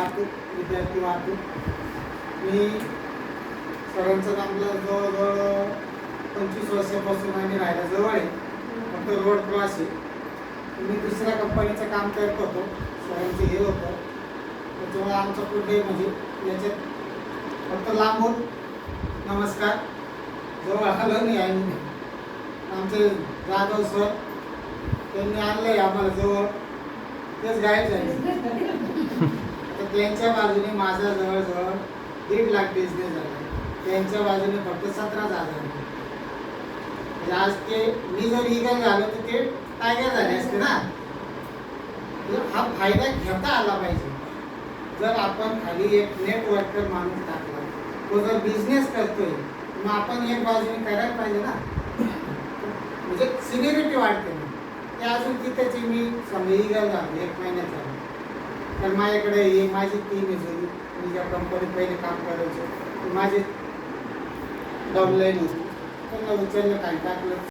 वाहतूक, विद्यार्थी वाहतूक. मी सरांचं कामला जवळजवळ 25 वर्षापासून आम्ही राहायला जवळ आहे, फक्त रोड क्रॉस आहे. मी दुसऱ्या कंपनीचं काम करत होतो, सरांचं हे होतं, त्याच्यामुळे आमचं कुठे म्हणजे याच्यात फक्त लांबून नमस्कार, जवळ आलं नाही आम्ही. आमचे जाधव सर त्यांनी आणलंय आम्हाला जवळ, तेच गायब झाले. तर त्यांच्या बाजूने माझा जवळजवळ 1.5 लाख बिझनेस झाला, त्यांच्या बाजूने फक्त 17,000. म्हणजे आज ते मी जर ईगल झालो तर ते टायगर झाले असते ना. हा फायदा घेता आला पाहिजे. जर आपण खाली एक नेटवर्कर माणूस टाकला, तो जर बिझनेस करतोय, मग आपण एक बाजूने करायला पाहिजे ना, म्हणजे सिनियरिटी वाढते ना. ते अजून तिथेच मी समजा ईगल झालो 1 महिन्यात झालो, तर माझ्याकडे हे माझी टीम आहे जुनी. मी ज्या कंपनीत पहिले काम करायचो, माझे डाऊनलाईन होती, त्यांना उचललं, काही टाकलं,